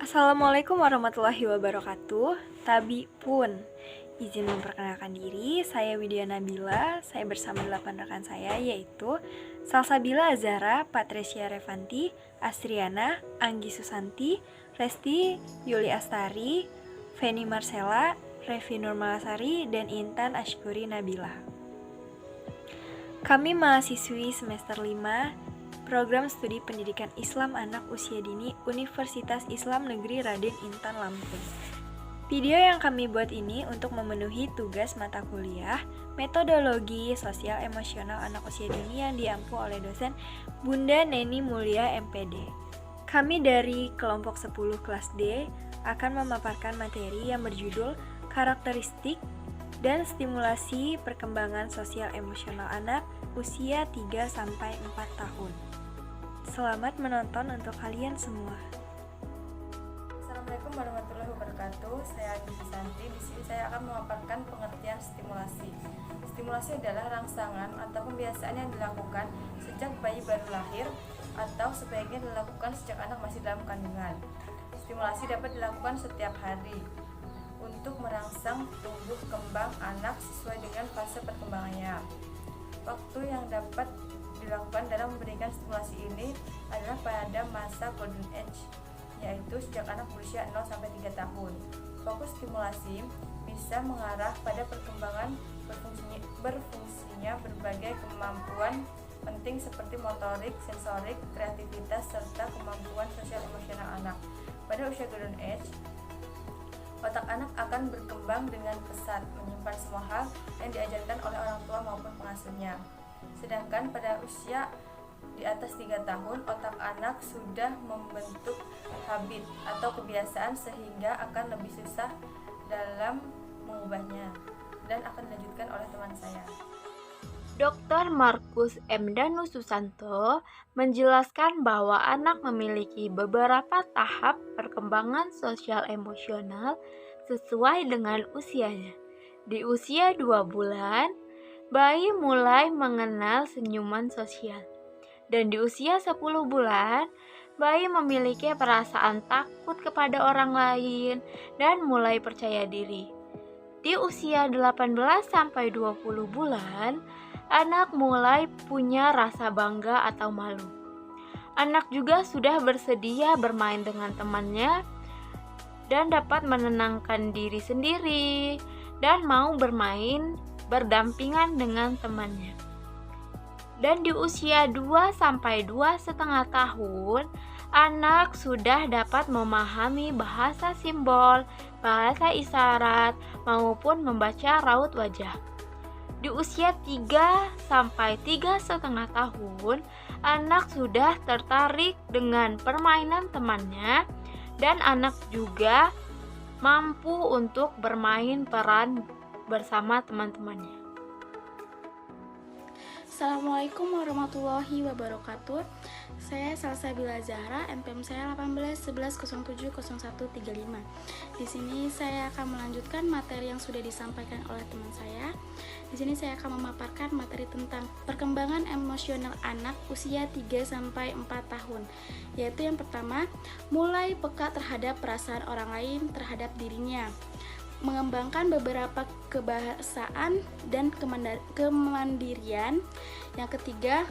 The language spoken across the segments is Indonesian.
Assalamualaikum warahmatullahi wabarakatuh. Tabi pun izin memperkenalkan diri, saya Widya Nabila. Saya bersama 8 rekan saya yaitu Salsabila Azara, Patricia Revanti, Astriana, Anggi Susanti, Resti Yuli Astari, Feni Marcella, Revi Nurmalasari, dan Intan Ashkuri Nabila. Kami mahasiswi semester 5 Program Studi Pendidikan Islam Anak Usia Dini Universitas Islam Negeri Raden Intan Lampung. Video yang kami buat ini untuk memenuhi tugas mata kuliah Metodologi Sosial Emosional Anak Usia Dini yang diampu oleh dosen Bunda Neni Mulia MPD. Kami dari kelompok 10 kelas D akan memaparkan materi yang berjudul Karakteristik dan Stimulasi Perkembangan Sosial Emosional Anak Usia 3-4 tahun. Selamat menonton untuk kalian semua. Assalamualaikum warahmatullahi wabarakatuh. Saya Anggi Susanti. Di sini saya akan memaparkan pengertian stimulasi. Stimulasi adalah rangsangan atau pembiasaan yang dilakukan sejak bayi baru lahir atau sebaiknya dilakukan sejak anak masih dalam kandungan. Stimulasi dapat dilakukan setiap hari untuk merangsang tumbuh kembang anak sesuai dengan fase perkembangannya. Waktu yang dapat dilakukan dalam memberikan stimulasi ini adalah pada masa golden age, yaitu sejak anak berusia 0-3 tahun. Fokus stimulasi bisa mengarah pada perkembangan berfungsinya berbagai kemampuan penting seperti motorik, sensorik, kreativitas, serta kemampuan sosial emosional anak. Pada usia golden age, otak anak akan berkembang dengan pesat, menyimpan semua hal yang diajarkan oleh orang tua maupun pengasuhnya. Sedangkan pada usia di atas 3 tahun, otak anak sudah membentuk habit atau kebiasaan sehingga akan lebih susah dalam mengubahnya dan akan dilanjutkan oleh teman saya. Dr. Markus M. Danu Susanto menjelaskan bahwa anak memiliki beberapa tahap perkembangan sosial emosional sesuai dengan usianya. Di usia 2 bulan, bayi mulai mengenal senyuman sosial. Dan di usia 10 bulan, bayi memiliki perasaan takut kepada orang lain dan mulai percaya diri. Di usia 18-20 bulan, anak mulai punya rasa bangga atau malu. Anak juga sudah bersedia bermain dengan temannya dan dapat menenangkan diri sendiri dan mau bermain berdampingan dengan temannya. Dan di usia 2-2,5 tahun, anak sudah dapat memahami bahasa simbol, bahasa isyarat, maupun membaca raut wajah. Di usia 3-3,5 tahun, anak sudah tertarik dengan permainan temannya dan anak juga mampu untuk bermain peran bersama teman-temannya. Assalamualaikum warahmatullahi wabarakatuh. Saya Salsabila Zahra, NPM saya 1811070135. Di sini saya akan melanjutkan materi yang sudah disampaikan oleh teman saya. Di sini saya akan memaparkan materi tentang perkembangan emosional anak usia 3-4 tahun. Yaitu yang pertama, mulai peka terhadap perasaan orang lain terhadap dirinya. Mengembangkan beberapa kebahasaan dan kemandirian. Yang ketiga,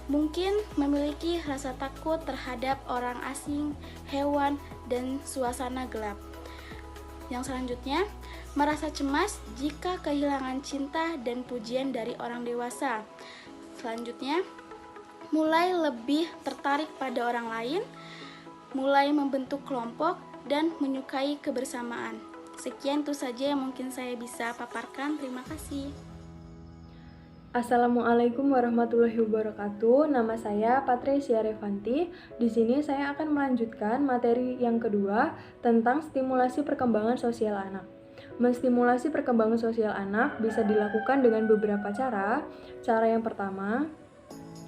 mungkin memiliki rasa takut terhadap orang asing, hewan, dan suasana gelap. Yang selanjutnya, merasa cemas jika kehilangan cinta dan pujian dari orang dewasa. Selanjutnya, mulai lebih tertarik pada orang lain, mulai membentuk kelompok, dan menyukai kebersamaan. Sekian itu saja yang mungkin saya bisa paparkan. Terima kasih. Assalamualaikum warahmatullahi wabarakatuh. Nama saya Patricia Revanti. Di sini saya akan melanjutkan materi yang kedua tentang stimulasi perkembangan sosial anak. Menstimulasi perkembangan sosial anak bisa dilakukan dengan beberapa cara. Cara yang pertama,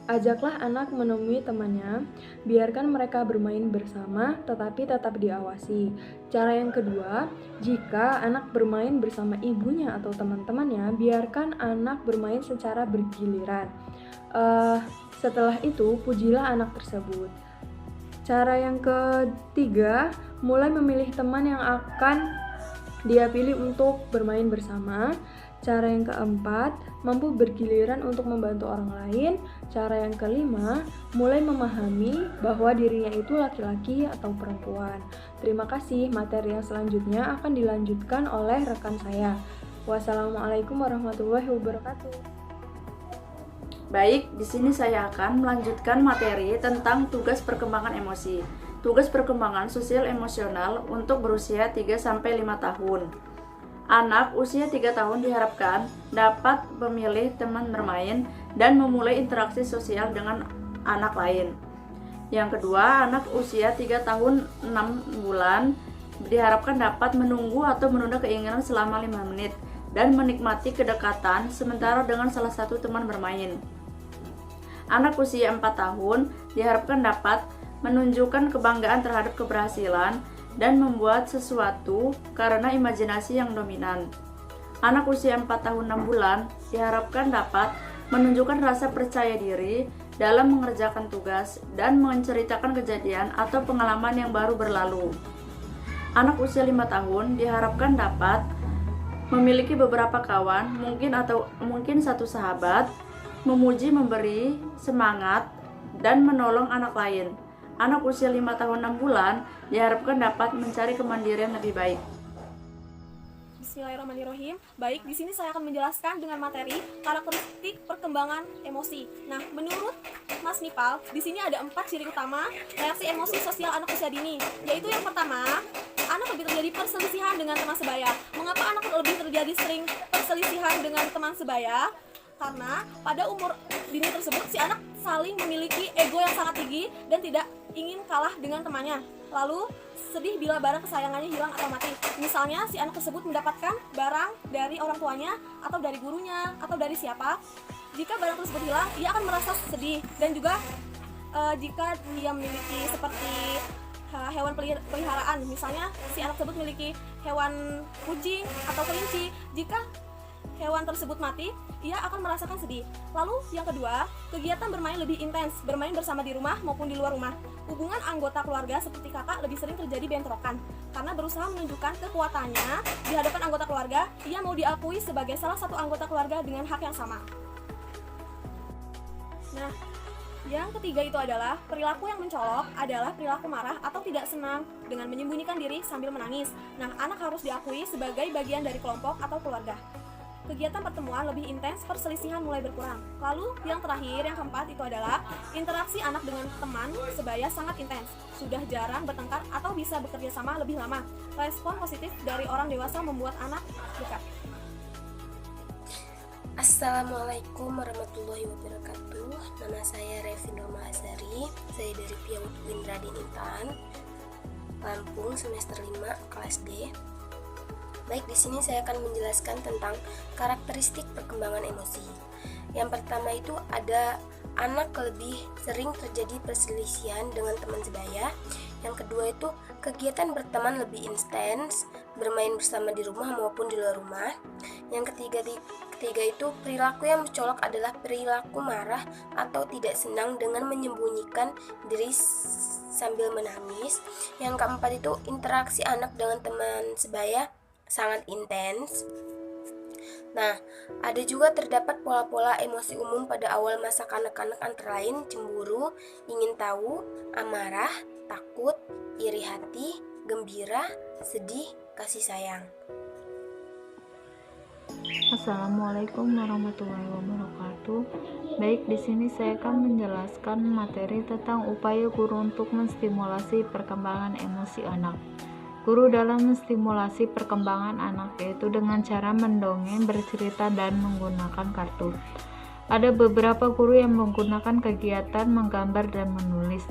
ajaklah anak menemui temannya, biarkan mereka bermain bersama tetapi tetap diawasi. Cara yang kedua, jika anak bermain bersama ibunya atau teman-temannya, biarkan anak bermain secara bergiliran. Setelah itu, pujilah anak tersebut. Cara yang ketiga, mulai memilih teman yang akan dia pilih untuk bermain bersama. Cara yang keempat, mampu bergiliran untuk membantu orang lain. Cara yang kelima, mulai memahami bahwa dirinya itu laki-laki atau perempuan. Terima kasih, materi yang selanjutnya akan dilanjutkan oleh rekan saya. Wassalamualaikum warahmatullahi wabarakatuh. Baik, di sini saya akan melanjutkan materi tentang tugas perkembangan emosi. Tugas perkembangan sosial emosional untuk berusia 3-5 tahun. Anak usia 3 tahun diharapkan dapat memilih teman bermain dan memulai interaksi sosial dengan anak lain. Yang kedua, anak usia 3 tahun 6 bulan diharapkan dapat menunggu atau menunda keinginan selama 5 menit dan menikmati kedekatan sementara dengan salah satu teman bermain. Anak usia 4 tahun diharapkan dapat menunjukkan kebanggaan terhadap keberhasilan dan membuat sesuatu karena imajinasi yang dominan. Anak usia 4 tahun 6 bulan diharapkan dapat menunjukkan rasa percaya diri dalam mengerjakan tugas dan menceritakan kejadian atau pengalaman yang baru berlalu. Anak usia 5 tahun diharapkan dapat memiliki beberapa kawan, mungkin satu sahabat, memuji, memberi semangat, dan menolong anak lain. Anak usia 5 tahun 6 bulan diharapkan dapat mencari kemandirian lebih baik. Bismillahirrahmanirrahim. Baik, di sini saya akan menjelaskan dengan materi karakteristik perkembangan emosi. Nah, menurut Mas Nipal, di sini ada 4 ciri utama reaksi emosi sosial anak usia dini, yaitu yang pertama, anak lebih terjadi perselisihan dengan teman sebaya. Mengapa anak lebih terjadi sering perselisihan dengan teman sebaya? Karena pada umur dini tersebut si anak saling memiliki ego yang sangat tinggi dan tidak ingin kalah dengan temannya. Lalu sedih bila barang kesayangannya hilang atau mati. Misalnya si anak tersebut mendapatkan barang dari orang tuanya atau dari gurunya atau dari siapa. Jika barang tersebut hilang, ia akan merasa sedih. Dan juga jika dia memiliki seperti hewan peliharaan, misalnya si anak tersebut memiliki hewan kucing atau kelinci, jika hewan tersebut mati, ia akan merasakan sedih. Lalu yang kedua, kegiatan bermain lebih intens, bermain bersama di rumah maupun di luar rumah. Hubungan anggota keluarga seperti kakak lebih sering terjadi bentrokan karena berusaha menunjukkan kekuatannya di hadapan anggota keluarga. Ia mau diakui sebagai salah satu anggota keluarga dengan hak yang sama. Nah, yang ketiga itu adalah perilaku yang mencolok adalah perilaku marah atau tidak senang dengan menyembunyikan diri sambil menangis. Nah, anak harus diakui sebagai bagian dari kelompok atau keluarga. Kegiatan pertemuan lebih intens, perselisihan mulai berkurang. Lalu yang terakhir, yang keempat itu adalah interaksi anak dengan teman sebaya sangat intens. Sudah jarang bertengkar atau bisa bekerja sama lebih lama. Respon positif dari orang dewasa membuat anak dekat. Assalamualaikum warahmatullahi wabarakatuh. Nama saya Revino Mahazari. Saya dari PIAUD UIN Raden Intan, Lampung, semester 5, kelas D. Baik, di sini saya akan menjelaskan tentang karakteristik perkembangan emosi. Yang pertama itu ada anak lebih sering terjadi perselisihan dengan teman sebaya. Yang kedua itu kegiatan berteman lebih intens, bermain bersama di rumah maupun di luar rumah. Yang ketiga itu perilaku yang mencolok adalah perilaku marah atau tidak senang dengan menyembunyikan diri sambil menangis. Yang keempat itu interaksi anak dengan teman sebaya sangat intens. Nah, ada juga terdapat pola-pola emosi umum pada awal masa kanak-kanak antara lain cemburu, ingin tahu, amarah, takut, iri hati, gembira, sedih, kasih sayang. Assalamualaikum warahmatullahi wabarakatuh. Baik, di sini saya akan menjelaskan materi tentang upaya guru untuk menstimulasi perkembangan emosi anak. Guru dalam menstimulasi perkembangan anak yaitu dengan cara mendongeng, bercerita, dan menggunakan kartu. Ada beberapa guru yang menggunakan kegiatan menggambar dan menulis.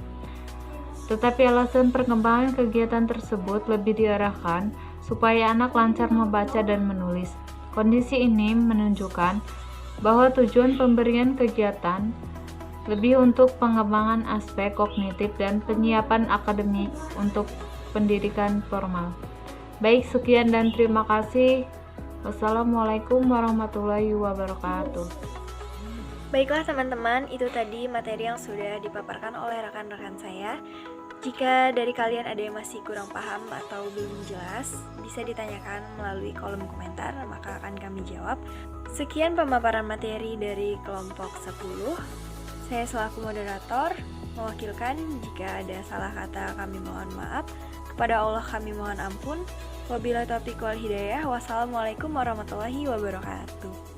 Tetapi alasan perkembangan kegiatan tersebut lebih diarahkan supaya anak lancar membaca dan menulis. Kondisi ini menunjukkan bahwa tujuan pemberian kegiatan lebih untuk pengembangan aspek kognitif dan penyiapan akademik untuk pendidikan formal. Baik, sekian dan terima kasih. Wassalamualaikum warahmatullahi wabarakatuh. Baiklah teman-teman, itu tadi materi yang sudah dipaparkan oleh rekan-rekan saya. Jika dari kalian ada yang masih kurang paham atau belum jelas, bisa ditanyakan melalui kolom komentar, maka akan kami jawab. Sekian pemaparan materi dari kelompok 10. Saya selaku moderator mewakilkan. Jika ada salah kata kami mohon maaf. Kepada Allah kami mohon ampun. Wabillahi taufiq wal hidayah. Wassalamualaikum warahmatullahi wabarakatuh.